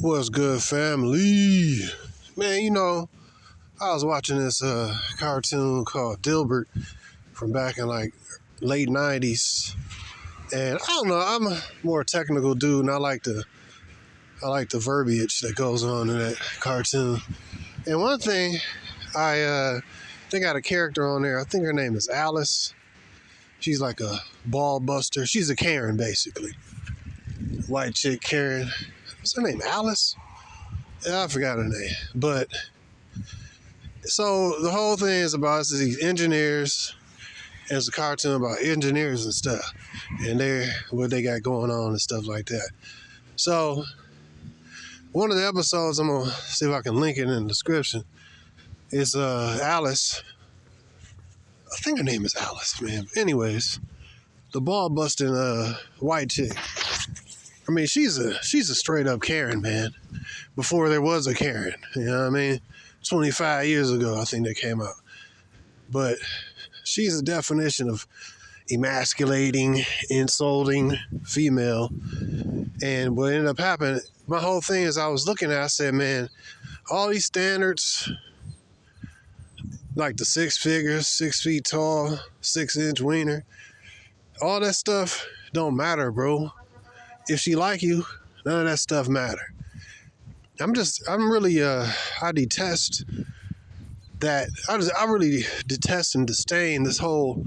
What's good, family? Man, I was watching this cartoon called Dilbert from back in like late 90s. And I don't know, I'm a more technical dude and I like the verbiage that goes on in that cartoon. And one thing, they got a character on there, I think her name is Alice. She's like a ball buster. She's a Karen, basically. White chick Karen. What's her name, Alice? Yeah, I forgot her name. But, so the whole thing is about these engineers. It's a cartoon about engineers and stuff. And what they got going on and stuff like that. So, one of the episodes, I'm going to see if I can link it in the description, is Alice. I think her name is Alice, man. Anyways, the ball busting white chick. I mean, she's a straight up Karen, man. Before there was a Karen, you know what I mean? 25 years ago, I think that came out. But she's a definition of emasculating, insulting female. And what ended up happening, my whole thing is I was looking at, I said, man, all these standards, like the 6 figures, 6 feet tall, 6-inch wiener, all that stuff don't matter, bro. If she like you, none of that stuff matter. I detest that. I really detest and disdain this whole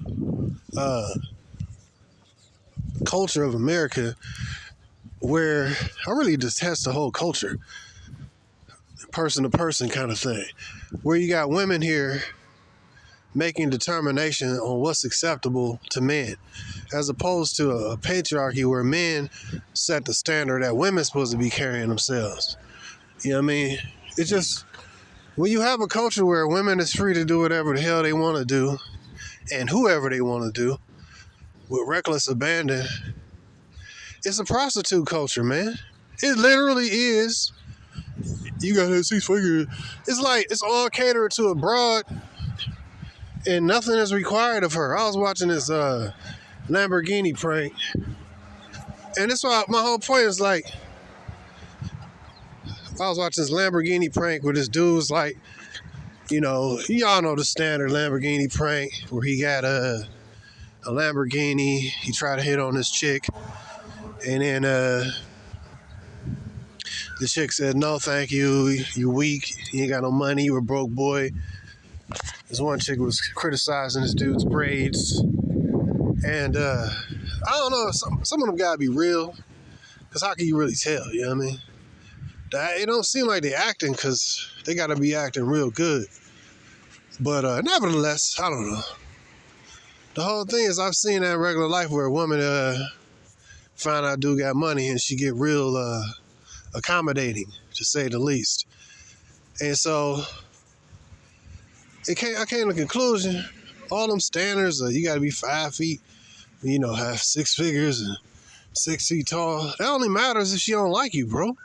culture of America, where I really detest the whole culture, person to person kind of thing, where you got women here making determination on what's acceptable to men, as opposed to a patriarchy where men set the standard that women's supposed to be carrying themselves. You know what I mean? It's just, when you have a culture where women is free to do whatever the hell they want to do, and whoever they want to do, with reckless abandon, it's a prostitute culture, man. It literally is. You got that 6 figure. It's like, it's all catered to a broad, and nothing is required of her. I was watching this Lamborghini prank, and that's why my whole point is like, I was watching this Lamborghini prank where this dude's like, y'all know the standard Lamborghini prank where he got a Lamborghini, he tried to hit on this chick, and then the chick said, no, thank you, you weak, you ain't got no money, you a broke boy. This one chick was criticizing this dude's braids, and I don't know, some of them gotta be real, because how can you really tell, you know what I mean? It don't seem like they acting, because they gotta be acting real good. But nevertheless, I don't know. The whole thing is, I've seen that in regular life where a woman find out dude got money and she get real accommodating, to say the least. And so I came to the conclusion, all them standards, you got to be 5 feet, have 6 figures and 6 feet tall. That only matters if she don't like you, bro.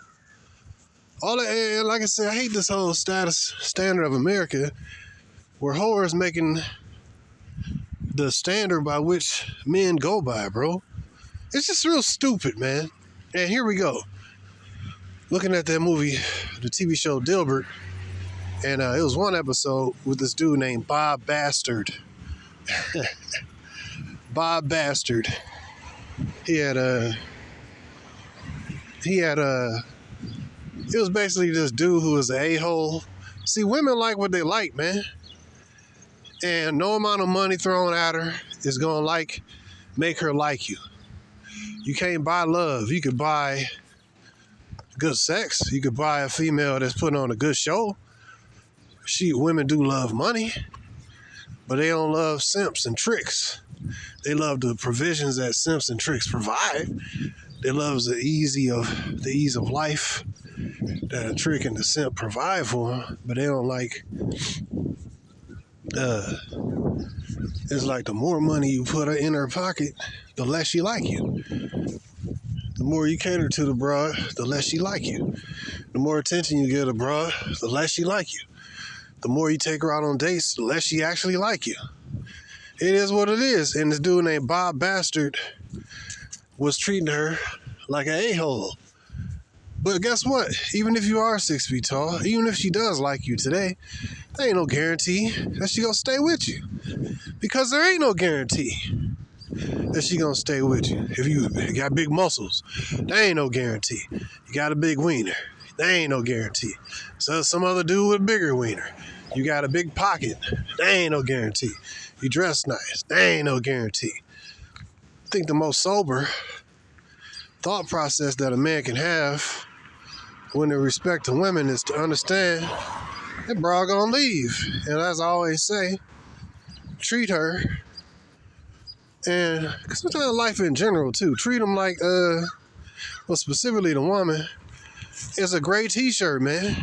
All that, and like I said, I hate this whole standard of America, where whores making the standard by which men go by, bro. It's just real stupid, man. And here we go. Looking at that movie, the TV show Dilbert, and it was one episode with this dude named Bob Bastard. Bob Bastard. It was basically this dude who was an a-hole. See, women like what they like, man. And no amount of money thrown at her is gonna make her like you. You can't buy love. You could buy good sex. You could buy a female that's putting on a good show. Women do love money, but they don't love simps and tricks. They love the provisions that simps and tricks provide. They love the ease of life that a trick and the simp provide for them, but they don't like. It's like the more money you put in her pocket, the less she like you. The more you cater to the broad, the less she like you. The more attention you give the broad, the less she like you. The more you take her out on dates, the less she actually like you. It is what it is. And this dude named Bob Bastard was treating her like an a-hole. But guess what? Even if you are 6 feet tall, even if she does like you today, there ain't no guarantee that she gonna stay with you. Because there ain't no guarantee that she gonna stay with you. If you got big muscles, there ain't no guarantee. You got a big wiener, there ain't no guarantee. So some other dude with a bigger wiener. You got a big pocket, there ain't no guarantee. You dress nice, there ain't no guarantee. I think the most sober thought process that a man can have when in respect to women is to understand that bra gonna leave. And as I always say, treat her, and sometimes life in general too, treat them like, well, specifically the woman, it's a gray t-shirt, man.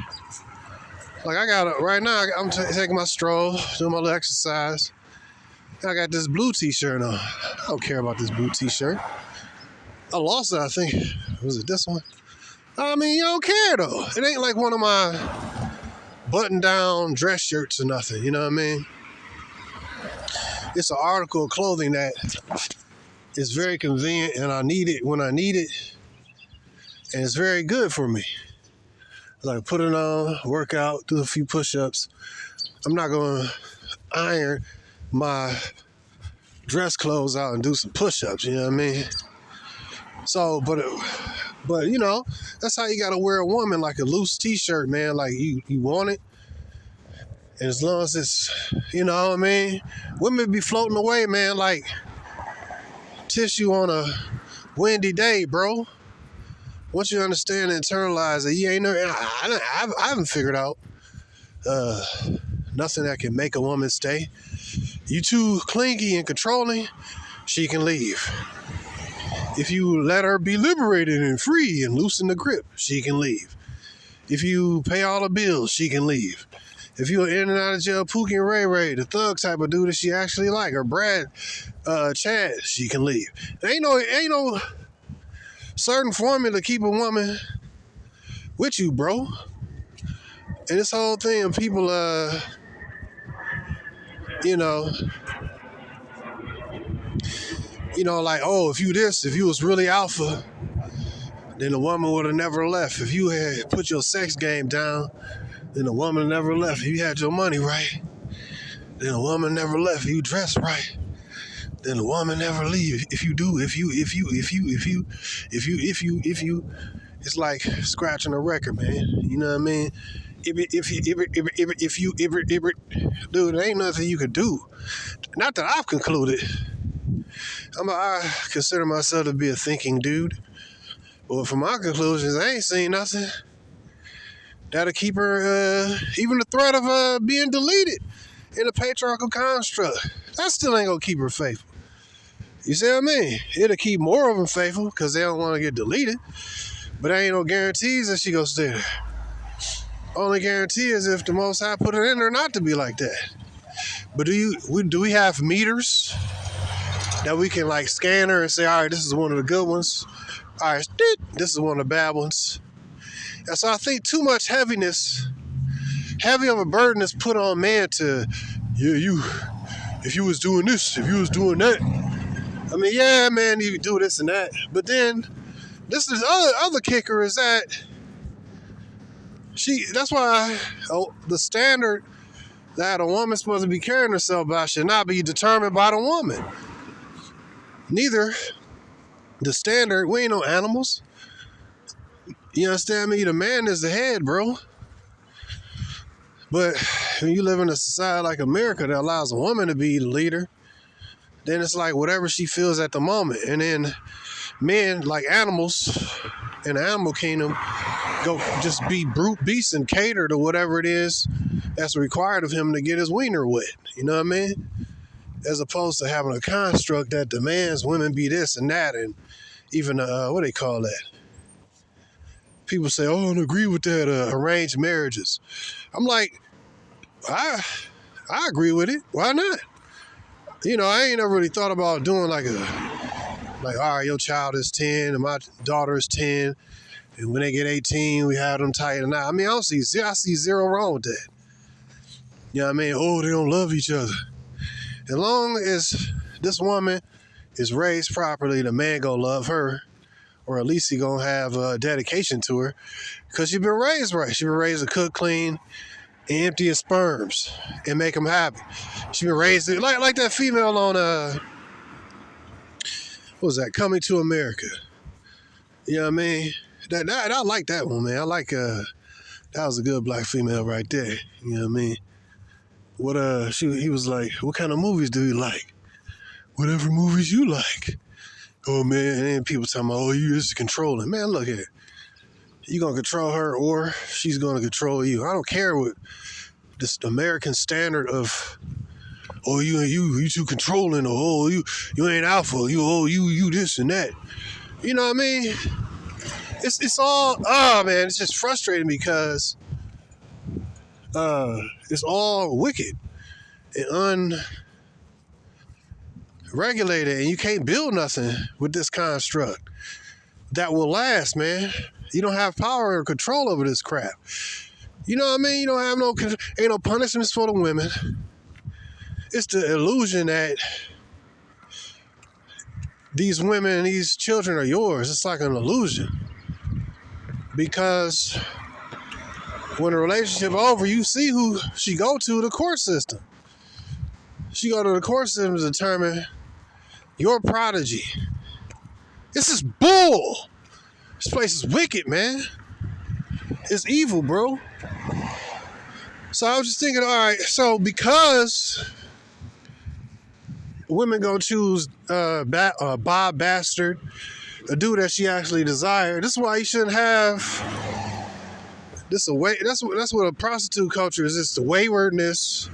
Like I got right now, I'm taking my stroll, doing my little exercise. I got this blue t-shirt on. I don't care about this blue t-shirt. I lost it, I think. Was it this one? I mean, you don't care though. It ain't like one of my button-down dress shirts or nothing, you know what I mean? It's an article of clothing that is very convenient and I need it when I need it. And it's very good for me. Like put it on, work out, do a few push-ups. I'm not gonna iron my dress clothes out and do some push-ups, you know what I mean? So, but you know, that's how you gotta wear a woman, like a loose t-shirt, man. Like you want it. And as long as it's, you know what I mean? Women be floating away, man, like tissue on a windy day, bro. Once you understand and internalize it, you ain't no, I haven't figured out nothing that can make a woman stay. You too clingy and controlling, she can leave. If you let her be liberated and free and loosen the grip, she can leave. If you pay all the bills, she can leave. If you're in and out of jail, Pookie and Ray Ray, the thug type of dude that she actually like, or Brad, Chad, she can leave. There ain't no certain formula to keep a woman with you, bro. And this whole thing of people, you know, like, oh, if you was really alpha, then the woman would have never left. If you had put your sex game down, then the woman never left. If you had your money right, then the woman never left. If you dressed right, then the woman never leave. If you, it's like scratching a record, man. You know what I mean? If you, dude, there ain't nothing you could do. Not that I've concluded. I consider myself to be a thinking dude. But from my conclusions, I ain't seen nothing that'll keep her, even the threat of being deleted in a patriarchal construct. That still ain't gonna keep her faithful. You see what I mean? It'll keep more of them faithful because they don't want to get deleted. But there ain't no guarantees that she gonna stay there. Only guarantee is if the Most High put it in her not to be like that. But do we have meters that we can like scan her and say, all right, this is one of the good ones. All right, this is one of the bad ones. And so I think too much heavy of a burden is put on man to, if you was doing this, if you was doing that. I mean, yeah, man, you do this and that. But then, this is other kicker is that that's why the standard that a woman's supposed to be carrying herself by should not be determined by the woman. Neither the standard, we ain't no animals. You understand me? The man is the head, bro. But when you live in a society like America that allows a woman to be the leader, then it's like whatever she feels at the moment. And then men, like animals in the animal kingdom, go just be brute beasts and cater to whatever it is that's required of him to get his wiener wet. You know what I mean? As opposed to having a construct that demands women be this and that, and even what they call that. People say, oh, I don't agree with that, arranged marriages. I'm like, I agree with it. Why not? You know, I ain't ever really thought about doing like, all right, your child is 10 and my daughter is 10. And when they get 18, we have them tight and out. I mean, I see zero wrong with that. You know what I mean? Oh, they don't love each other. As long as this woman is raised properly, the man gonna love her or at least he gonna have a dedication to her, because she been raised right. She been raised to cook, clean, and empty his sperms and make him happy. She been raised like that female on what was that? Coming to America. You know what I mean? That I like that one, man. I like that was a good black female right there. You know what I mean? What he was like, what kind of movies do you like? Whatever movies you like. Oh man, and then people talking about, oh, you just controlling. Man, look at it. You gonna control her or she's gonna control you. I don't care what this American standard of, oh, you too controlling, or oh, you ain't alpha, you this and that. You know what I mean? It's all, oh man, it's just frustrating because it's all wicked and unregulated, and you can't build nothing with this construct that will last, man. You don't have power or control over this crap. You know what I mean? You don't have ain't no punishments for the women. It's the illusion that these women and these children are yours. It's like an illusion. Because when a relationship over, you see who she go to, the court system. She go to the court system to determine your prodigy. This is bull. This place is wicked, man. It's evil, bro. So I was just thinking, all right, so because women gonna choose Bob Bastard, a dude that she actually desired, this is why you shouldn't have this away. That's what a prostitute culture is. It's the waywardness,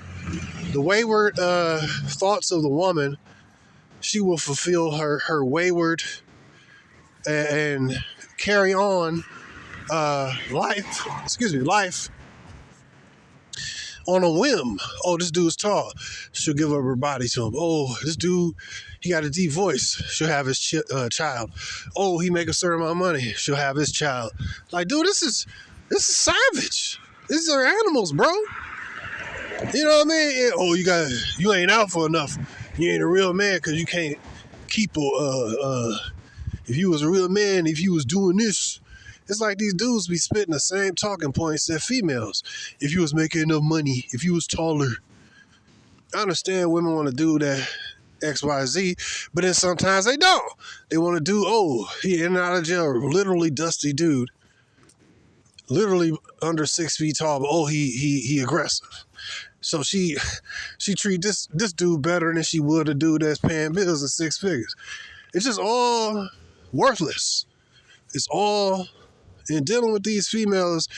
the wayward thoughts of the woman. She will fulfill her wayward and carry on life on a whim. Oh, this dude's tall. She'll give up her body to him. Oh, this dude, he got a deep voice. She'll have his child. Oh, he make a certain amount of money. She'll have his child. Like, dude, this is savage. These are animals, bro. You know what I mean? Oh, you ain't alpha enough. You ain't a real man because you can't keep if you was a real man, if you was doing this. It's like these dudes be spitting the same talking points that females. If you was making enough money, if you was taller. I understand women want to do that XYZ, but then sometimes they don't. They want to do, oh, he in and out of jail, literally dusty dude. Literally under 6 feet tall, but oh, he aggressive. So she treat this dude better than she would a dude that's paying bills in 6 figures. It's just all worthless. It's all, in dealing with these females,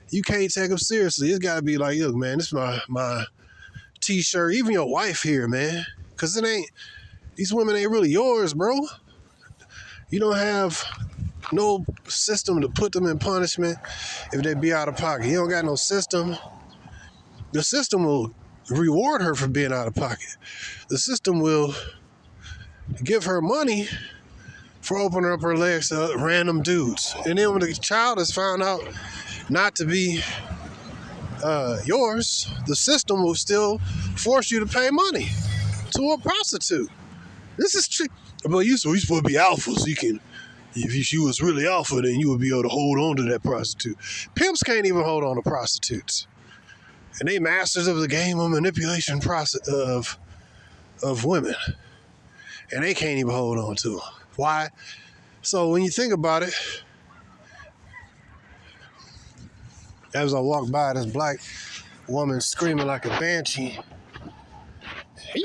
you can't take them seriously. It's got to be like, look, man, this is my t-shirt. Even your wife here, man. Because these women ain't really yours, bro. You don't have no system to put them in punishment if they be out of pocket. You don't got no system. The system will reward her for being out of pocket. The system will give her money for opening up her legs to random dudes. And then when the child is found out not to be yours, the system will still force you to pay money to a prostitute. This is true. But you supposed to be alpha, so you can, if she was really alpha, then you would be able to hold on to that prostitute. Pimps can't even hold on to prostitutes. And they masters of the game of manipulation process of women. And they can't even hold on to them. Why? So when you think about it, as I walked by this black woman screaming like a banshee, and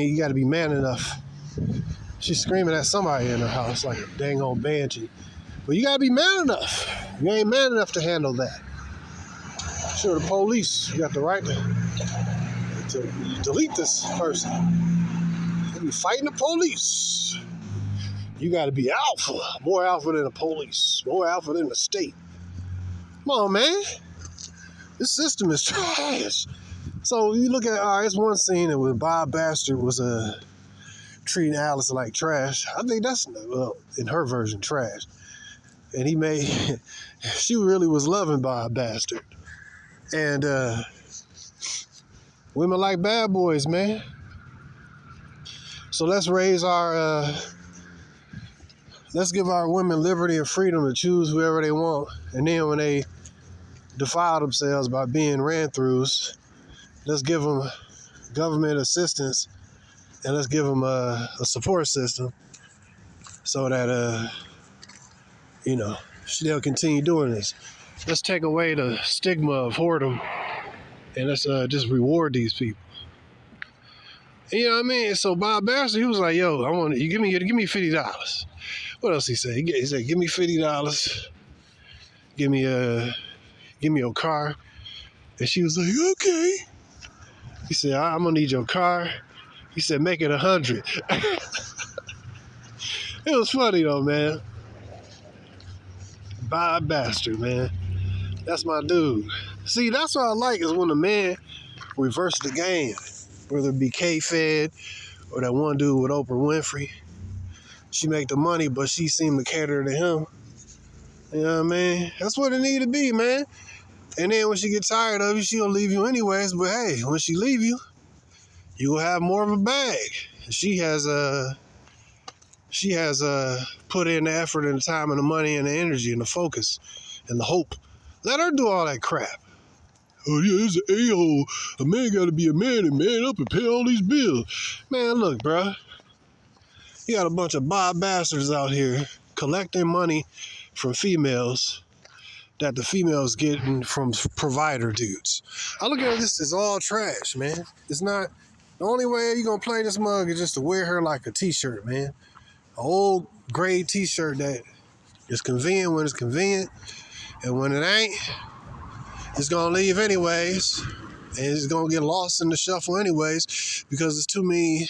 you got to be man enough. She's screaming at somebody in her house like a dang old banshee. But you got to be man enough. You ain't man enough to handle that. Sure, the police, you got the right to delete this person. They be fighting the police. You got to be alpha. More alpha than the police. More alpha than the state. Come on, man. This system is trash. So you look at, all right, it's one scene that when Bob Bastard was treating Alice like trash. I think that's, well, in her version, trash. And she really was loving Bob Bastard. And women like bad boys, man. So let's raise our let's give our women liberty and freedom to choose whoever they want. And then when they defile themselves by being ran-throughs, let's give them government assistance and let's give them a support system so that, they'll continue doing this. Let's take away the stigma of whoredom and let's just reward these people. You know what I mean? So Bob Bastard, he was like, "Yo, I want you give me $50." What else he said? He said, "Give me $50. Give me your car." And she was like, "Okay." He said, "I'm gonna need your car." He said, "Make it 100." It was funny though, man. Bob Bastard, man. That's my dude. See, that's what I like is when a man reverse the game, whether it be K-Fed or that one dude with Oprah Winfrey. She make the money, but she seem to cater to him. You know what I mean? That's what it need to be, man. And then when she get tired of you, she'll leave you anyways. But hey, when she leave you, you will have more of a bag. She has put in the effort and the time and the money and the energy and the focus and the hope. Let her do all that crap. Oh yeah, it's an a-hole. A man got to be a man and man up and pay all these bills. Man, look, bruh. You got a bunch of Bob Bastards out here collecting money from females that the females getting from provider dudes. I look at this as all trash, man. It's not, the only way you're going to play this mug is just to wear her like a t-shirt, man. An old gray t-shirt that is convenient when it's convenient, and when it ain't, it's going to leave anyways, and it's going to get lost in the shuffle anyways, because there's too many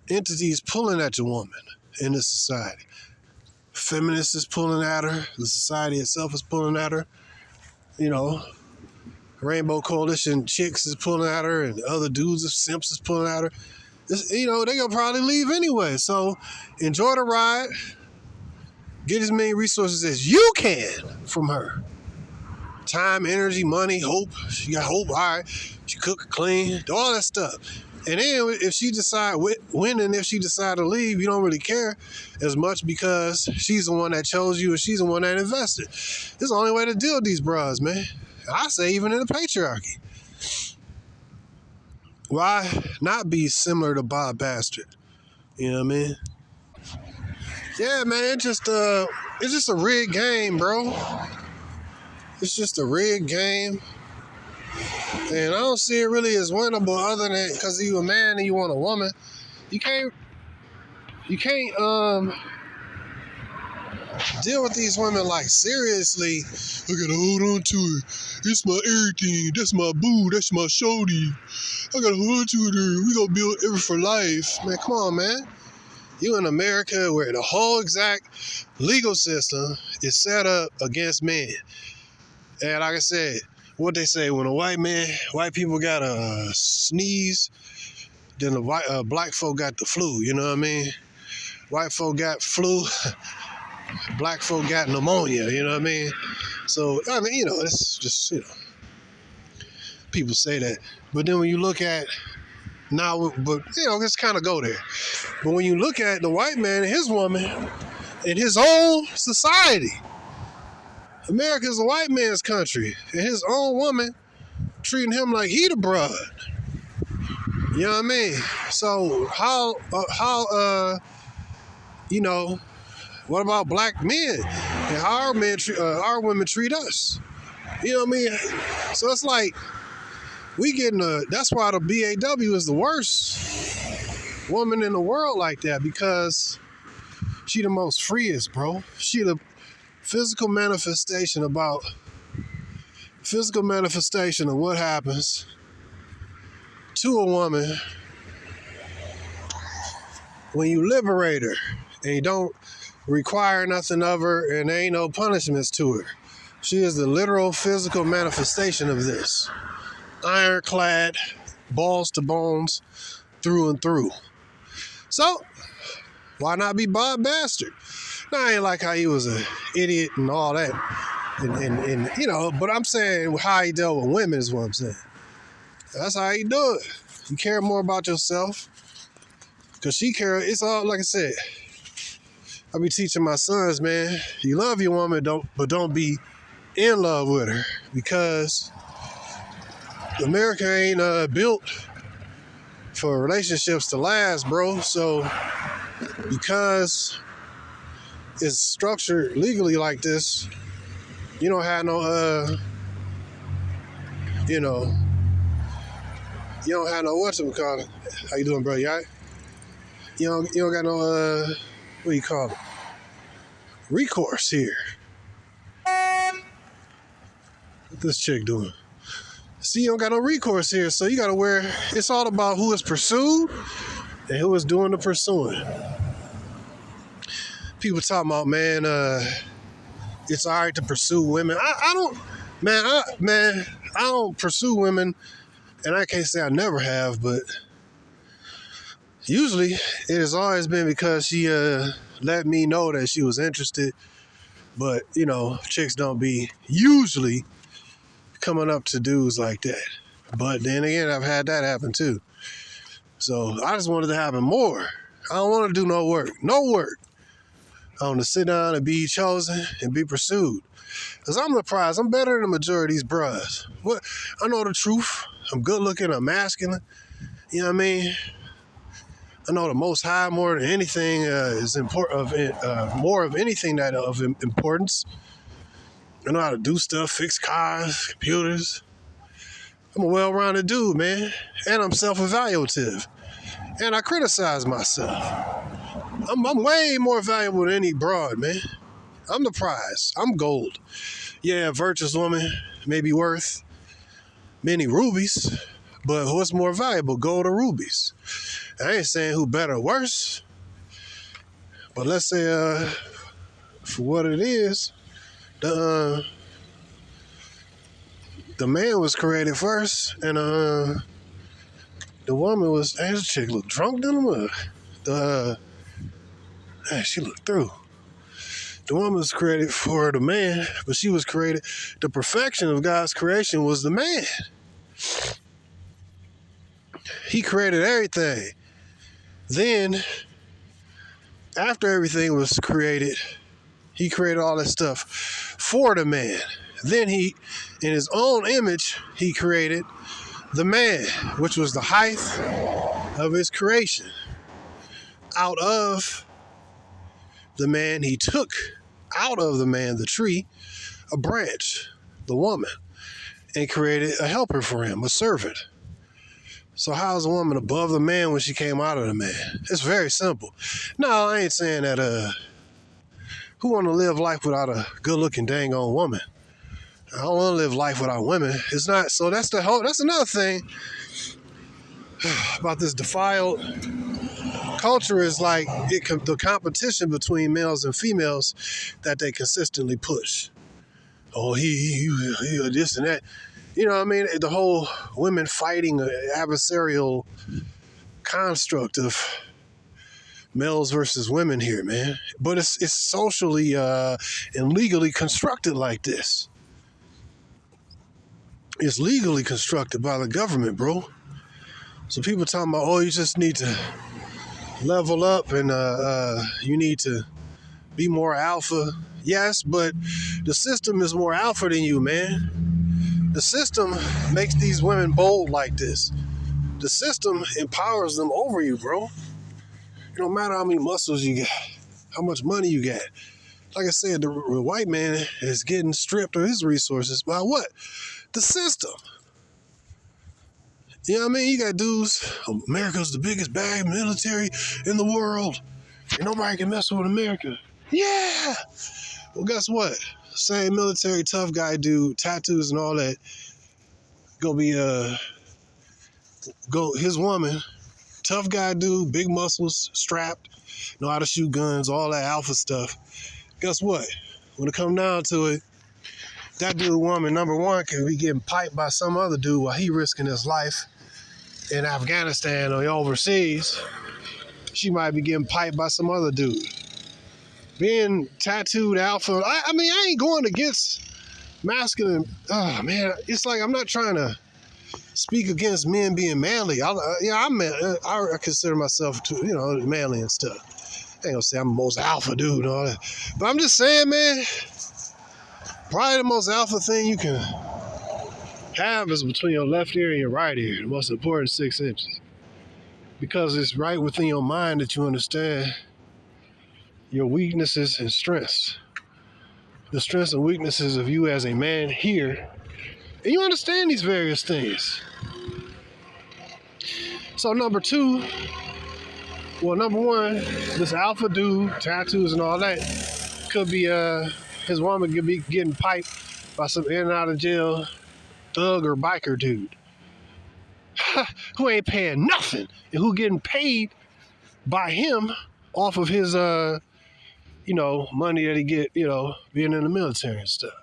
entities pulling at your woman in this society. Feminists is pulling at her. The society itself is pulling at her. Rainbow Coalition chicks is pulling at her, and other dudes of simps is pulling at her. They gonna probably leave anyway. So enjoy the ride. Get as many resources as you can from her. Time, energy, money, hope. She got hope. All right. She cook, clean, all that stuff. And then if she decide when and if she decide to leave, you don't really care as much because she's the one that chose you and she's the one that invested. This is the only way to deal with these bras, man. I say even in the patriarchy. Why not be similar to Bob Bastard? You know what I mean? Yeah, man, it's just a rigged game, bro. It's just a rigged game. And I don't see it really as winnable other than because you a man and you want a woman. You can't deal with these women like seriously. I gotta hold on to her. It's my everything. That's my boo. That's my shorty. I gotta hold on to her. We gonna build ever for life. Man, come on, man. You in America where the whole exact legal system is set up against men. And like I said, what they say, when white people got a sneeze, then the black folk got the flu, you know what I mean? White folk got flu, black folk got pneumonia, you know what I mean? So, I mean, it's just, people say that. But then when you look at, let's kind of go there. But when you look at the white man and his woman in his own society, America's a white man's country, and his own woman treating him like he the broad. You know what I mean? So what about black men and how our women treat us? You know what I mean? So it's like that's why the BAW is the worst woman in the world like that, because she the most freest, bro. She the physical manifestation of what happens to a woman when you liberate her and you don't require nothing of her and there ain't no punishments to her. She is the literal physical manifestation of this. Ironclad, balls to bones, through and through. So, why not be Bob Bastard? Now, I ain't like how he was an idiot and all that. And but I'm saying how he dealt with women is what I'm saying. That's how he do it. You care more about yourself. Because she care, it's all, like I said, I be teaching my sons, man, you love your woman, but don't be in love with her, because America ain't built for relationships to last, bro. So because it's structured legally like this, you don't have no you don't have no whatchamacallit. How you doing, bro? You all right? You don't got no what do you call it? Recourse here. What this chick doing? See, you don't got no recourse here, so you gotta it's all about who is pursued and who is doing the pursuing. People talking about, man, it's all right to pursue women. I don't pursue women, and I can't say I never have, but usually it has always been because she let me know that she was interested. But, chicks don't be usually coming up to dudes like that. But then again, I've had that happen too. So I just wanted to happen more. I don't want to do no work. No work. I want to sit down and be chosen and be pursued. Because I'm the prize. I'm better than the majority of these bros. What? I know the truth. I'm good looking. I'm masculine. You know what I mean? I know the Most High more than anything is important. More of anything that of importance. I know how to do stuff, fix cars, computers. I'm a well-rounded dude, man. And I'm self-evaluative. And I criticize myself. I'm way more valuable than any broad, man. I'm the prize. I'm gold. Yeah, a virtuous woman may be worth many rubies, but what's more valuable, gold or rubies? I ain't saying who better or worse, but let's say for what it is, the man was created first, and the woman was. Hey, this chick look drunk than she looked through. The woman was created for the man, but she was created. The perfection of God's creation was the man. He created everything. Then, after everything was created, he created all that stuff for the man. Then he, in his own image, he created the man, which was the height of his creation. Out of the man, he took out of the man, the tree, a branch, the woman, and created a helper for him, a servant. So how is a woman above the man when she came out of the man? It's very simple. No, I ain't saying that who want to live life without a good-looking dang on woman? I don't want to live life without women. It's not. So that's another thing about this defiled culture is like the competition between males and females that they consistently push. Oh, he this and that. You know what I mean? The whole women fighting adversarial construct of males versus women here, man. But it's socially and legally constructed like this. It's legally constructed by the government, bro. So people talking about, oh, you just need to level up and you need to be more alpha. Yes, but the system is more alpha than you, man. The system makes these women bold like this. The system empowers them over you, bro. It don't matter how many muscles you got, how much money you got. Like I said, the white man is getting stripped of his resources by what? The system. You know what I mean? You got dudes, America's the biggest bag military in the world, and nobody can mess with America. Yeah! Well, guess what? Same military tough guy dude, tattoos and all that, his woman, tough guy dude, big muscles, strapped, know how to shoot guns, all that alpha stuff. Guess what? When it comes down to it, that dude woman, number one, can be getting piped by some other dude while he risking his life in Afghanistan or overseas. She might be getting piped by some other dude. Being tattooed alpha, I mean, I ain't going against masculine. Oh, man, it's like I'm not trying to speak against men being manly. I consider myself, manly and stuff. I ain't gonna say I'm the most alpha dude and all that. But I'm just saying, man, probably the most alpha thing you can have is between your left ear and your right ear, the most important 6 inches. Because it's right within your mind that you understand your weaknesses and strengths. The strengths and weaknesses of you as a man here. And you understand these various things. So number one, this alpha dude, tattoos and all that, could be his woman could be getting piped by some in and out of jail thug or biker dude who ain't paying nothing and who getting paid by him off of his money that he get, being in the military and stuff.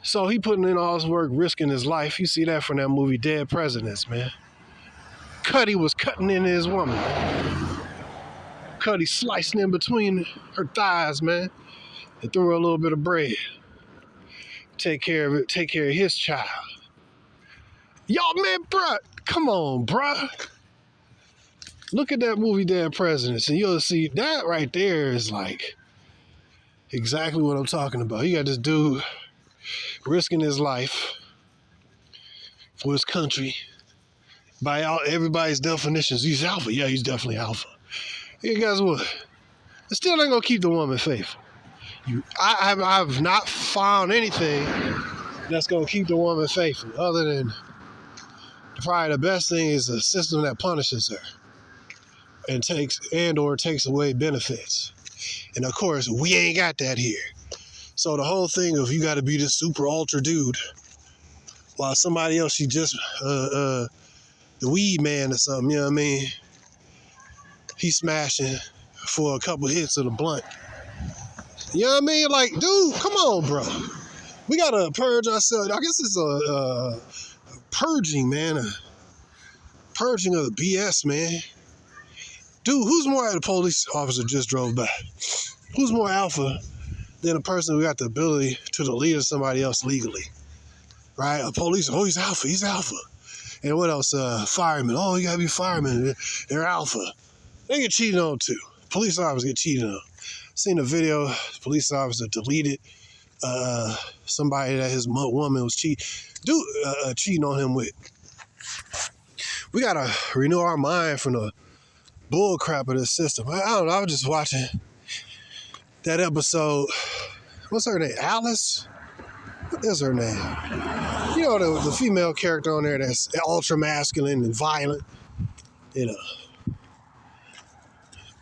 So he putting in all his work, risking his life. You see that from that movie Dead Presidents, man. Cuddy was cutting into his woman, man. Cuddy slicing in between her thighs, man, and threw her a little bit of bread. Take care of it, take care of his child. Y'all, man, bruh, come on, bruh. Look at that movie Dead Presidents, and you'll see that right there is like exactly what I'm talking about. You got this dude risking his life for his country. By everybody's definitions, he's alpha. Yeah, he's definitely alpha. Hey, guess what? It still ain't gonna keep the woman faithful. I've not found anything that's gonna keep the woman faithful, other than probably the best thing is a system that punishes her and takes away benefits. And of course, we ain't got that here. So the whole thing of you got to be this super ultra dude, while somebody else, she just the weed man or something, you know what I mean? He's smashing for a couple hits of the blunt. You know what I mean? Like, dude, come on, bro. We gotta purge ourselves. I guess it's a purging, man. A purging of the BS, man. Dude, who's more, the police officer just drove by, who's more alpha than a person who got the ability to lead somebody else legally? Right? A police, oh, he's alpha. And what else? Firemen, oh, you gotta be firemen. They're alpha. They get cheated on too. Police officers get cheated on. Seen a video, police officer deleted somebody that his woman was cheating on him with. We gotta renew our mind from the bull crap of this system. I don't know, I was just watching that episode. What's her name? Alice? What is her name? You know, the female character on there that's ultra masculine and violent. You know,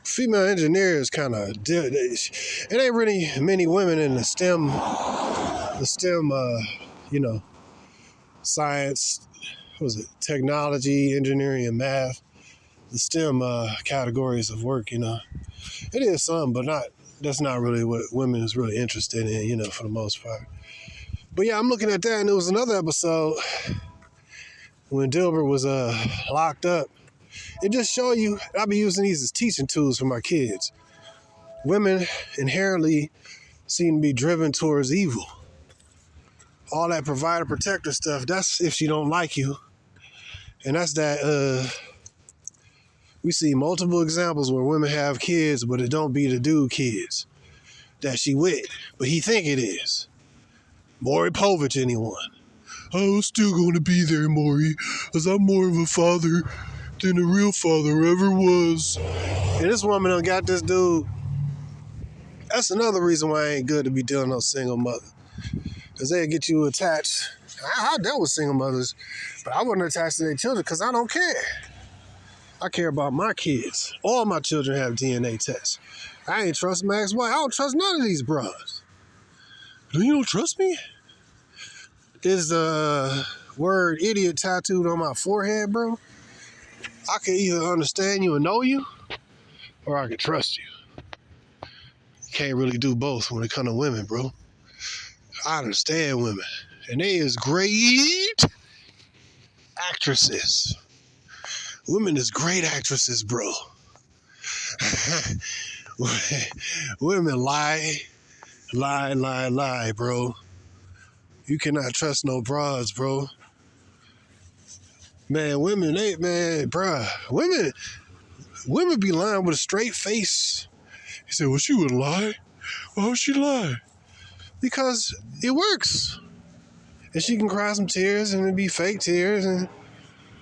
female engineer is kind of, it ain't really many women in the STEM, science, what was it? Technology, engineering, and math. The STEM categories of work, It is some, but that's not really what women is really interested in, for the most part. But yeah, I'm looking at that, and there was another episode when Dilbert was locked up. It just show you, I'll be using these as teaching tools for my kids. Women inherently seem to be driven towards evil. All that provider protector stuff, that's if she don't like you. And that's that, we see multiple examples where women have kids, but it don't be the dude kids that she with, but he think it is. Maury Povich, anyone? Oh, still gonna be there, Maury, because I'm more of a father than a real father ever was. And this woman done got this dude. That's another reason why I ain't good to be dealing with no single mother. Because they'll get you attached. I dealt with single mothers, but I wasn't attached to their children because I don't care. I care about my kids. All my children have DNA tests. I ain't trust my ex-wife. I don't trust none of these bras. You don't trust me? Is the word idiot tattooed on my forehead, bro? I can either understand you and know you, or I can trust you. You can't really do both when it comes to women, bro. I understand women, and they is great actresses. Women is great actresses, bro. Women lie, bro. You cannot trust no bras, bro. Man, women, bruh. Women, women be lying with a straight face. He said, well, she wouldn't lie. Why would she lie? Because it works. And she can cry some tears and it be fake tears and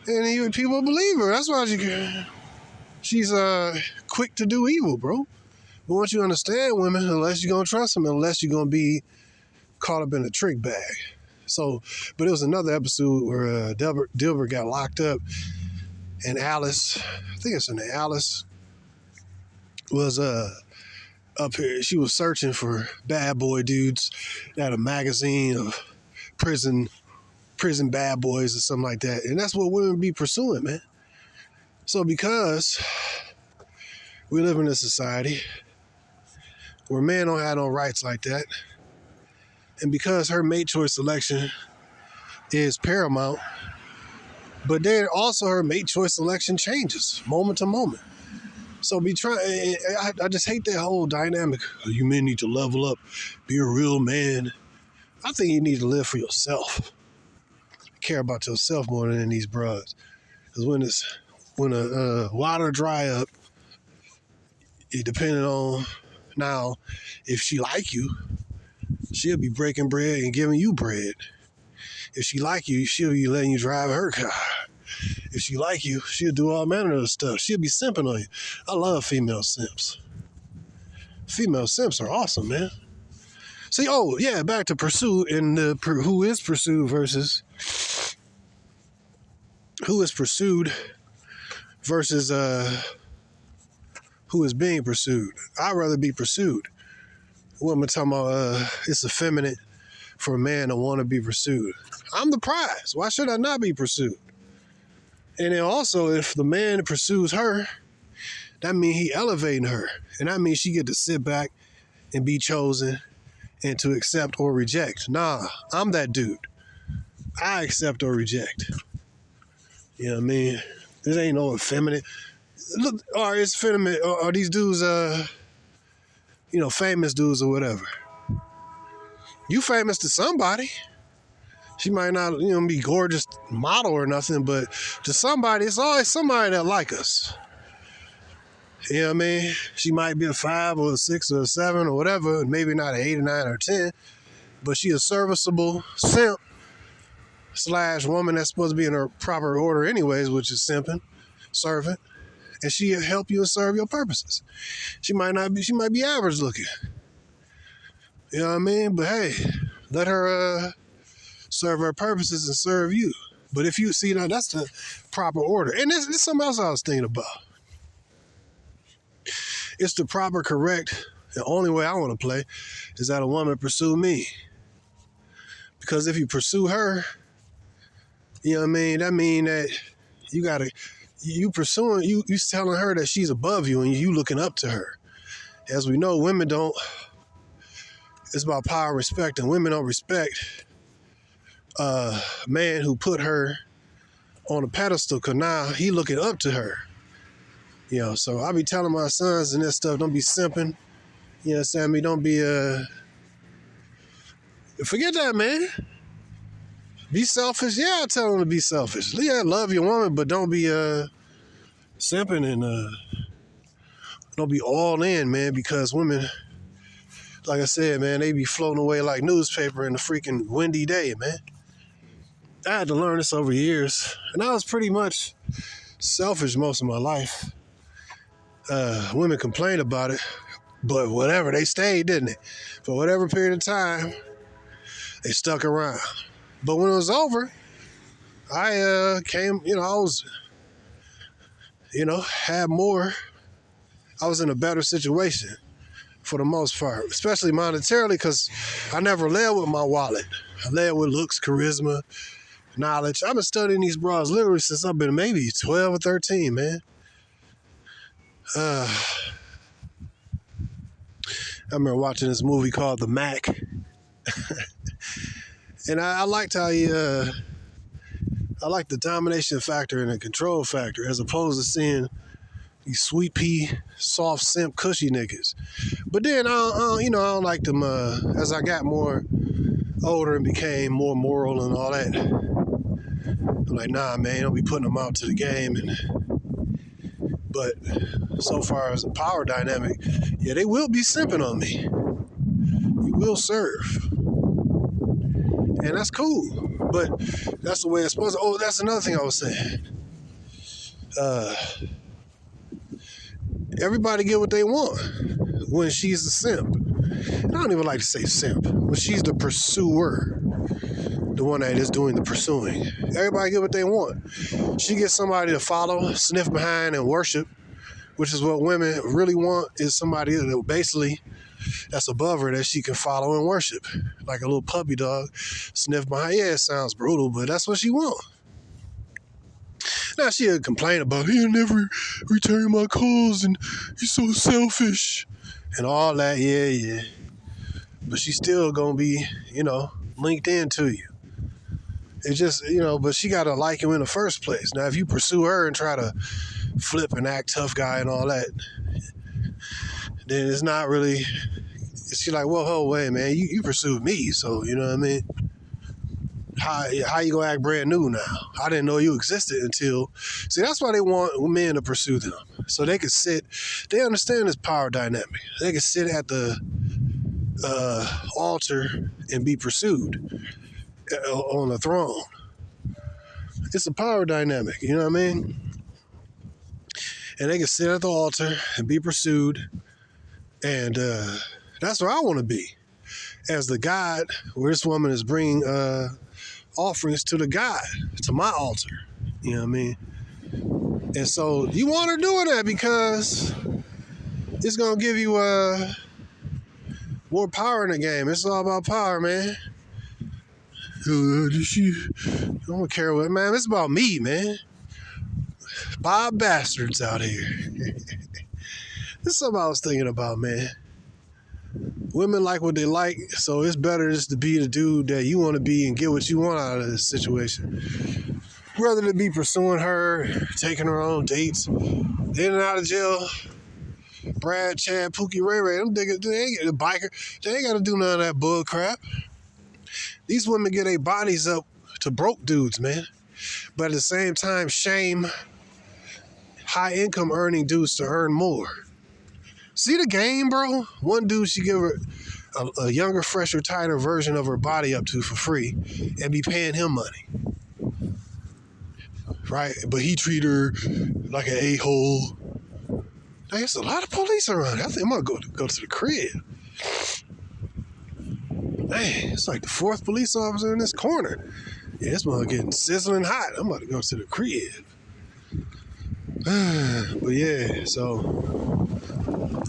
even people believe her. That's why she's quick to do evil, bro. But once you understand women, unless you're going to trust them, unless you're going to be caught up in a trick bag. So, but it was another episode where Dilbert got locked up and Alice, I think it's her name, Alice, was up here. She was searching for bad boy dudes. They had a magazine of prison bad boys or something like that. And that's what women be pursuing, man. So because we live in a society where men don't have no rights like that, and because her mate choice selection is paramount, but then also her mate choice selection changes moment to moment. So I just hate that whole dynamic. You men need to level up, be a real man. I think you need to live for yourself. Care about yourself more than these bros. Because when a water dry up, it depending on now, if she like you, she'll be breaking bread and giving you bread. If she like you, she'll be letting you drive her car. If she like you, she'll do all manner of stuff. She'll be simping on you. I love female simps. Female simps are awesome, man. See, back to pursuit and who is pursued versus who is being pursued. I'd rather be pursued. What am I talking about? It's effeminate for a man to want to be pursued. I'm the prize. Why should I not be pursued? And then also, if the man pursues her, that means he elevating her. And that means she get to sit back and be chosen and to accept or reject. Nah, I'm that dude. I accept or reject. You know what I mean? This ain't no effeminate. Look, it's effeminate. Are these dudes, famous dudes or whatever? You famous to somebody. She might not, be gorgeous model or nothing, but to somebody, it's always somebody that like us. You know what I mean? She might be a 5 or a 6 or a 7 or whatever, maybe not an 8 or 9 or 10, but she a serviceable simp / woman that's supposed to be in her proper order anyways, which is simping, servant, and she'll help you and serve your purposes. She might be average looking. You know what I mean? But hey, let her serve her purposes and serve you. But if you see now, that's the proper order. And this something else I was thinking about. It's the proper, correct. The only way I want to play is that a woman pursue me. Because if you pursue her, you know what I mean? That mean that you pursuing, you telling her that she's above you and you looking up to her. As we know, women don't, it's about power and respect, and women don't respect a man who put her on a pedestal, because now he looking up to her. So I be telling my sons and that stuff, don't be simping. You know what I'm saying? I mean, don't be, forget that, man. Be selfish. Yeah, I tell them to be selfish. Yeah, love your woman, but don't be simping and don't be all in, man, because women, like I said, man, they be floating away like newspaper in a freaking windy day, man. I had to learn this over years, and I was pretty much selfish most of my life. Women complained about it, but whatever, they stayed, didn't they? For whatever period of time, they stuck around. But when it was over, I had more. I was in a better situation for the most part, especially monetarily, because I never led with my wallet. I led with looks, charisma, knowledge. I've been studying these bras literally since I've been maybe 12 or 13, man. I remember watching this movie called The Mac. And I liked how I liked the domination factor and the control factor, as opposed to seeing these sweet pea, soft simp, cushy niggas. But then I don't like them. As I got more older and became more moral and all that, I'm like, nah, man, don't be putting them out to the game and But so far as a power dynamic, yeah, they will be simping on me. You will serve. And that's cool. But that's the way it's supposed to. Oh, that's another thing I was saying. Everybody get what they want when she's the simp. And I don't even like to say simp. When she's the pursuer. The one that is doing the pursuing. Everybody get what they want. She gets somebody to follow, sniff behind, and worship, which is what women really want, is somebody that basically that's above her that she can follow and worship. Like a little puppy dog, sniff behind. Yeah, it sounds brutal, but that's what she wants. Now she'll complain about, he'll never return my calls and he's so selfish and all that. Yeah. But she's still gonna be, linked into you. It's just, but she gotta like him in the first place. Now, if you pursue her and try to flip and act tough guy and all that, then it's not really. She's like, well, wait, man, you pursued me, so you know what I mean. How you gonna act brand new now? I didn't know you existed until. See, that's why they want men to pursue them, so they can sit. They understand this power dynamic. They can sit at the altar and be pursued on the throne. It's a power dynamic, you know what I mean? And they can sit at the altar and be pursued, and that's where I want to be, as the God, where this woman is bringing offerings to the God, to my altar, you know what I mean? And so you want her doing that because it's gonna give you more power in the game. It's all about power, man. I don't care what, man. It's about me, man. Bob bastards out here. This is something I was thinking about, man. Women like what they like, so it's better just to be the dude that you want to be and get what you want out of this situation. Rather than be pursuing her, taking her on dates, in and out of jail. Brad, Chad, Pookie, Ray Ray, them niggas, they ain't a biker. They ain't got to do none of that bull crap. These women get their bodies up to broke dudes, man. But at the same time, shame high income earning dudes to earn more. See the game, bro? One dude should give her a younger, fresher, tighter version of her body up to for free and be paying him money. Right? But he treat her like an a-hole. There's a lot of police around here. I think I'm going to go to the crib. Man, it's like the fourth police officer in this corner. Yeah, this mother getting sizzling hot. I'm about to go to the crib. But yeah, so,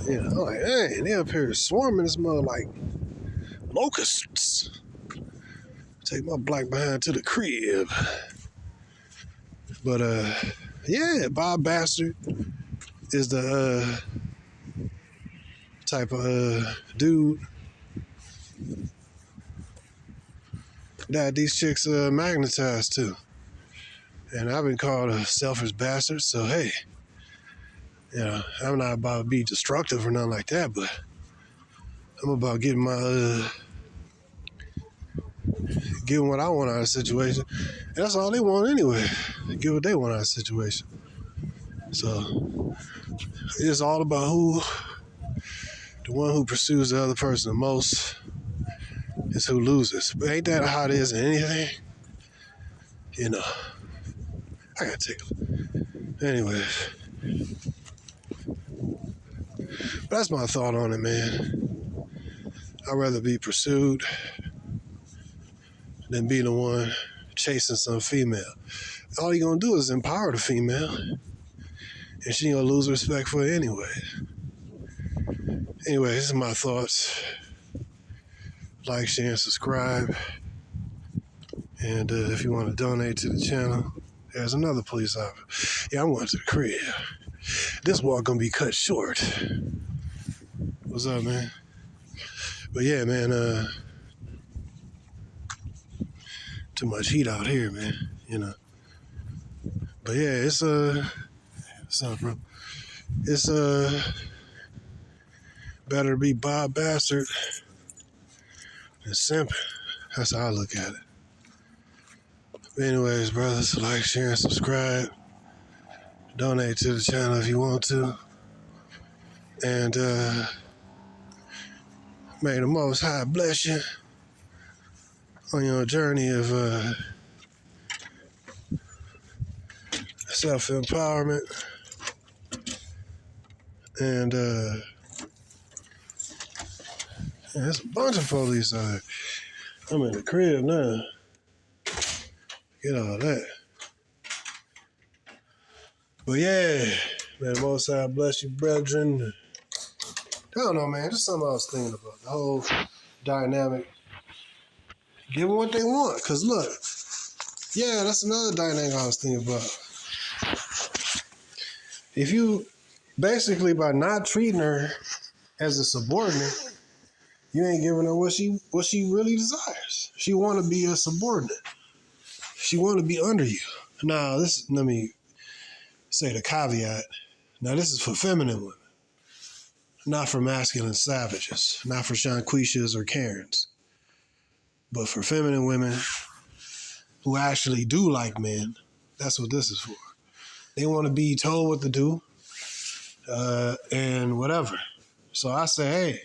I'm like, hey, they up here swarming this mother like locusts. Take my black behind to the crib. But, yeah, Bob Bastard is the type of dude that these chicks magnetized to. And I've been called a selfish bastard, so hey, I'm not about to be destructive or nothing like that, but I'm about getting getting what I want out of the situation. And that's all they want anyway. They get what they want out of the situation. So it's all about the one who pursues the other person the most is who loses. But ain't that how it is in anything? I gotta take a... Anyways. But that's my thought on it, man. I'd rather be pursued than be the one chasing some female. All you're gonna do is empower the female, and she ain't gonna lose respect for it anyway. Anyway, this is my thoughts. Like, share, and subscribe. And if you want to donate to the channel, there's another police officer. Yeah, I'm going to the crib. This walk gonna be cut short. What's up, man? But yeah, man, too much heat out here, man, But yeah, it's what's up, bro? It's better to be Bob Bastard than simping. That's how I look at it. But anyways, brothers, like, share, and subscribe. Donate to the channel if you want to. And may the Most High bless you on your journey of self-empowerment. And there's a bunch of police out here. I'm in the crib now. Get all that. But yeah, may the Most High bless you, brethren. I don't know, man. Just something I was thinking about. The whole dynamic. Give them what they want. Because look, yeah, that's another dynamic I was thinking about. If you, basically by not treating her as a subordinate, you ain't giving her what she really desires. She want to be a subordinate. She want to be under you. Now, let me say the caveat. Now, this is for feminine women. Not for masculine savages, not for Shanquishas or Karens, but for feminine women who actually do like men. That's what this is for. They want to be told what to do and whatever. So I say, hey,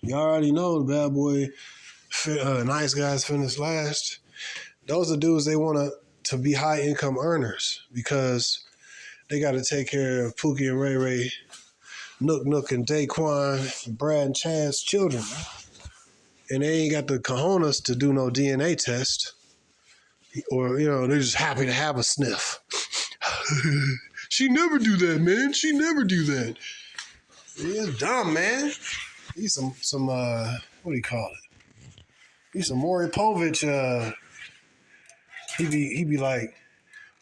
you already know the bad boy, nice guys finish last. Those are dudes they want to be high income earners because they got to take care of Pookie and Ray Ray, Nook and Daquan, and Brad and Chad's children. And they ain't got the cojones to do no DNA test. Or, they're just happy to have a sniff. She never do that, man. She never do that. It's dumb, man. He's some what do you call it? He's some Maury Povich. He be like,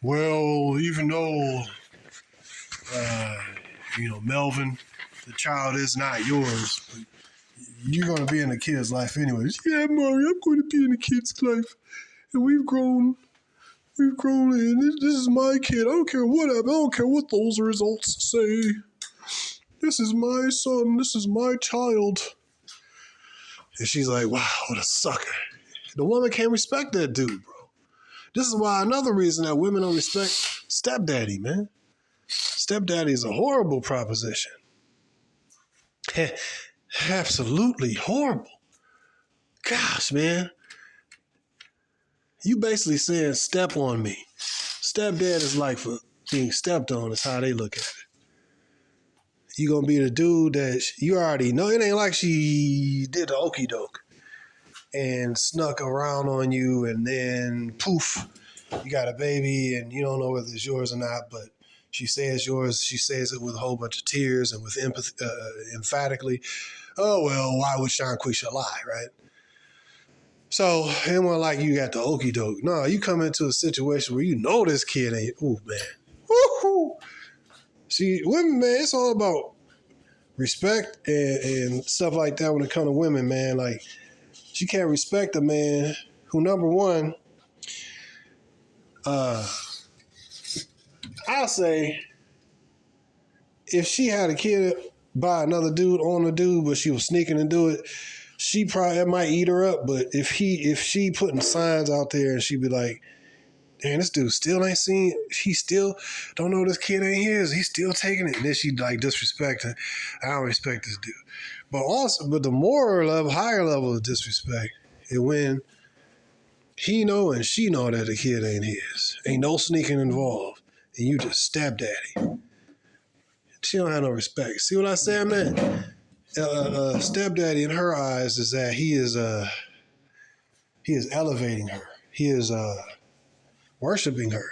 well, even though Melvin, the child is not yours, but you're gonna be in the kid's life anyways. Yeah, Maury, I'm going to be in the kid's life, and we've grown, and this is my kid. I don't care what happened. I don't care what those results say. This is my son. This is my child. And she's like, wow, what a sucker. The woman can't respect that dude, bro. This is why another reason that women don't respect stepdaddy, man. Stepdaddy is a horrible proposition. Absolutely horrible. Gosh, man. You basically saying step on me. Stepdad is like for being stepped on is how they look at it. You gonna be the dude that you already know. It ain't like she did the okie doke and snuck around on you and then poof, you got a baby and you don't know whether it's yours or not, but she says yours. She says it with a whole bunch of tears and with empathy, emphatically. Oh, well, why would Shanquisha lie, right? So it wasn't like you got the okie doke. No, you come into a situation where you know this kid ain't, ooh, man. Woo-hoo. See, women, man, it's all about respect and stuff like that when it comes to women, man. Like, she can't respect a man who, number one, I'll say, if she had a kid by another dude on a dude, but she was sneaking to do it, she probably, it might eat her up. But if she putting signs out there and she be like, damn, this dude still ain't seen, he still don't know this kid ain't his, he's still taking it. And then she like disrespect her. I don't respect this dude. But the higher level of disrespect is when he know and she know that the kid ain't his. Ain't no sneaking involved. And you just stab daddy. She don't have no respect. See what I said, man? Stepdaddy in her eyes is that he is elevating her. He is worshiping her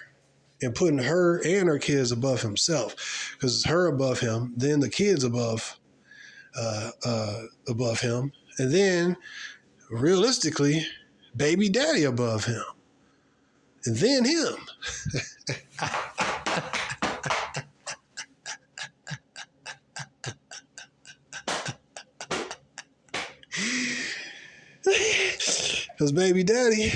and putting her and her kids above himself, because it's her above him, then the kids above him, and then realistically, baby daddy above him, and then him. Because baby daddy,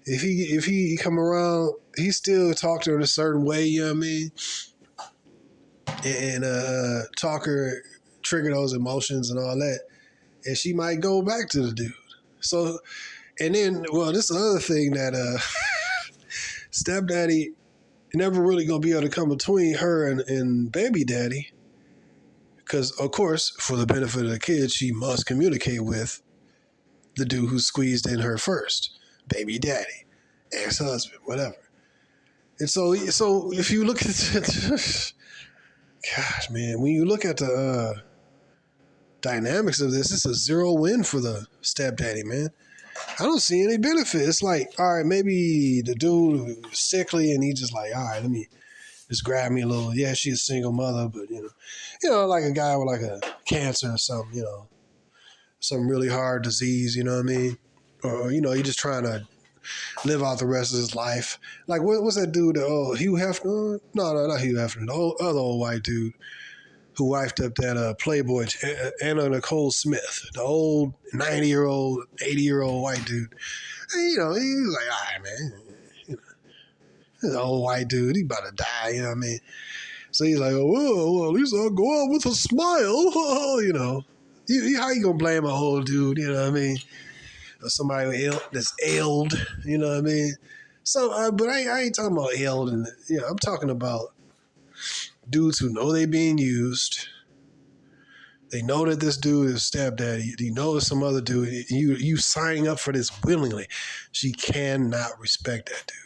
if he come around, he still talk to her in a certain way, you know what I mean? And talk her, trigger those emotions and all that. And she might go back to the dude. So, and then, well, this is another thing that stepdaddy You're never really going to be able to come between her and baby daddy. Because, of course, for the benefit of the kid, she must communicate with the dude who squeezed in her first. Baby daddy, ex-husband, whatever. And so if you look at it, gosh, man, when you look at the dynamics of this, it's a zero win for the stepdaddy, man. I don't see any benefit. It's like, all right, maybe the dude was sickly and he just like, all right, let me just grab me a little. Yeah, she's a single mother, but like a guy with like a cancer or something, some really hard disease, you know what I mean? Or, you're just trying to live out the rest of his life. Like, what's that dude? Hugh Hefner? No, not Hugh Hefner. The other old white dude who wifed up that Playboy, Anna Nicole Smith, the old 90-year-old, 80-year-old white dude. And, he was like, all right, man. The old white dude, he about to die, you know what I mean? So he's like, oh, well, at least I'll go out with a smile, how you gonna blame a old dude, you know what I mean? Or somebody that's ailed, you know what I mean? So, but I ain't talking about ailed, and I'm talking about dudes who know they being used. They know that this dude is stepdaddy. You know there's some other dude. You signing up for this willingly. She cannot respect that dude.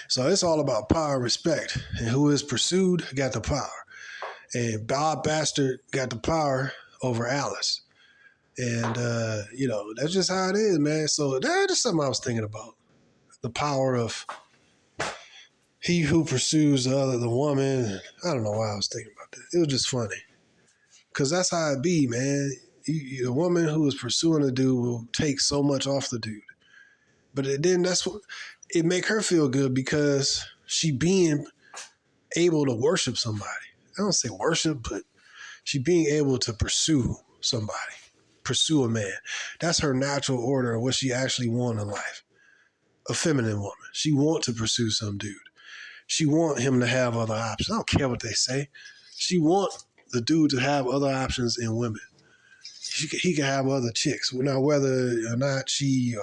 So it's all about power and respect. And who is pursued got the power. And Bob Bastard got the power over Alice. And, that's just how it is, man. So that's just something I was thinking about. The power of he who pursues the woman. I don't know why I was thinking about that. It was just funny. Because that's how it be, man. The woman who is pursuing a dude will take so much off the dude. But that's what it make her feel good because she being able to worship somebody. I don't say worship, but she being able to pursue somebody, pursue a man. That's her natural order of what she actually wants in life. A feminine woman. She want to pursue some dude. She want him to have other options. I don't care what they say. She want the dude to have other options in women. He can have other chicks. Now, whether or not she,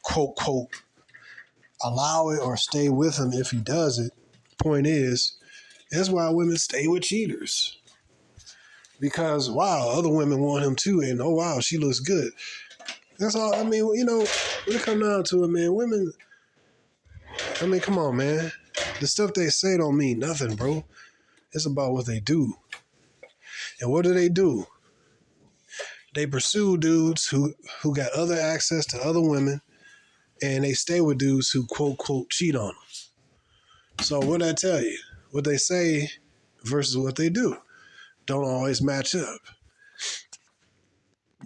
quote, allow it or stay with him if he does it, point is, that's why women stay with cheaters. Because, wow, other women want him too, and, oh, wow, she looks good. That's all. I mean, when it comes down to it, man, women, I mean, come on, man. The stuff they say don't mean nothing, bro. It's about what they do. And what do? They pursue dudes who got other access to other women, and they stay with dudes who, quote, cheat on them. So what I tell you, what they say versus what they do don't always match up.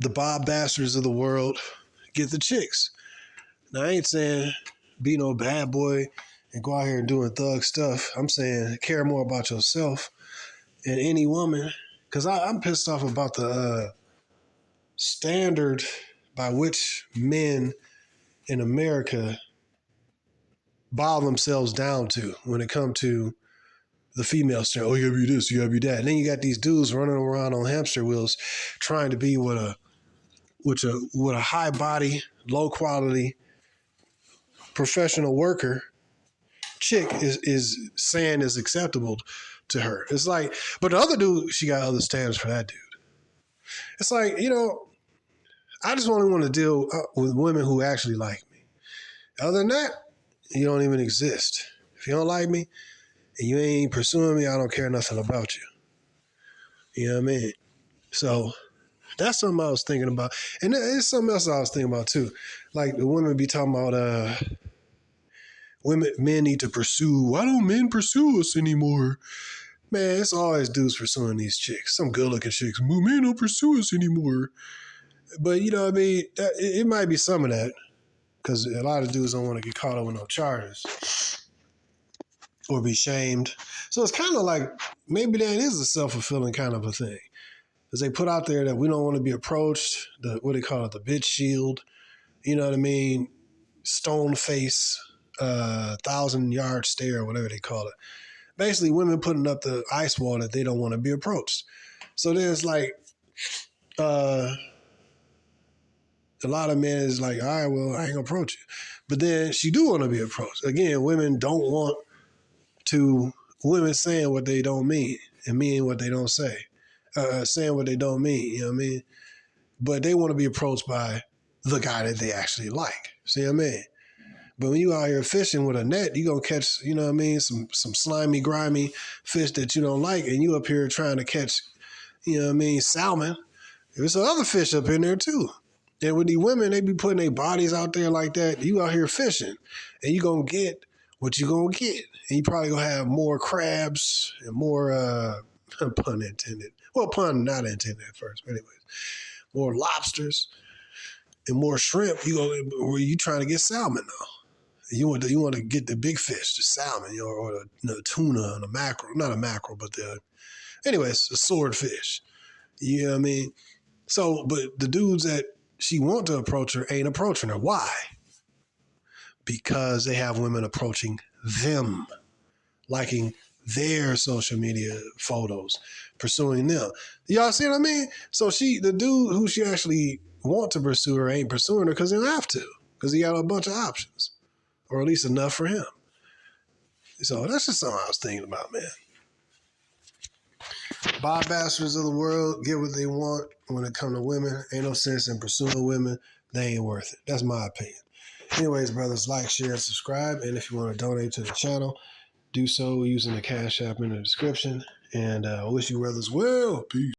The Bob Bastards of the world get the chicks. Now, I ain't saying be no bad boy and go out here and doing thug stuff. I'm saying care more about yourself and any woman. Because I'm pissed off about the standard by which men in America bow themselves down to when it comes to the female standard. Oh, you gotta be this, you gotta be that. And then you got these dudes running around on hamster wheels trying to be with a high body, low quality professional worker chick is saying is acceptable to her. It's like, but the other dude, she got other standards for that dude. It's like, I just only want to deal with women who actually like me. Other than that, you don't even exist. If you don't like me and you ain't pursuing me, I don't care nothing about you. You know what I mean? So that's something I was thinking about. And there's something else I was thinking about too. Like the women be talking about men need to pursue. Why don't men pursue us anymore? Man, it's always dudes pursuing these chicks. Some good-looking chicks. Men don't pursue us anymore. But, you know what I mean? It might be some of that. Because a lot of dudes don't want to get caught up with no charges. Or be shamed. So it's kind of like, maybe that is a self-fulfilling kind of a thing. Because they put out there that we don't want to be approached. What do they call it? The bitch shield. You know what I mean? Stone face. 1,000-yard stare, whatever they call it. Basically, women putting up the ice wall that they don't want to be approached. So there's like, A lot of men is like, all right, well, I ain't gonna approach you. But then she do want to be approached. Again, women don't want women saying what they don't mean and meaning what they don't say. Saying what they don't mean, you know what I mean? But they want to be approached by the guy that they actually like. See what I mean? But when you out here fishing with a net, you gonna catch, you know what I mean, some slimy, grimy fish that you don't like, and you up here trying to catch, you know what I mean, salmon. There's some other fish up in there too. And with these women, they be putting their bodies out there like that. You out here fishing, and you gonna get what you gonna get. And you probably gonna have more crabs and more, pun intended. Well, pun not intended at first, but anyways, more lobsters and more shrimp. Where you trying to get salmon though. You want to get the big fish, the salmon, you know, or the tuna and the mackerel. Not a mackerel, but anyways, the swordfish. You know what I mean? So, but the dudes that she want to approach her ain't approaching her. Why? Because they have women approaching them, liking their social media photos, pursuing them. Y'all see what I mean? So the dude who she actually want to pursue her ain't pursuing her because he don't have to, because he got a bunch of options, or at least enough for him. So that's just something I was thinking about, man. Bob bastards of the world get what they want when it comes to women. Ain't no sense in pursuing women. They ain't worth it. That's my opinion. Anyways, brothers, like, share, and subscribe. And if you want to donate to the channel, do so using the Cash App in the description. And I wish you brothers well. Peace.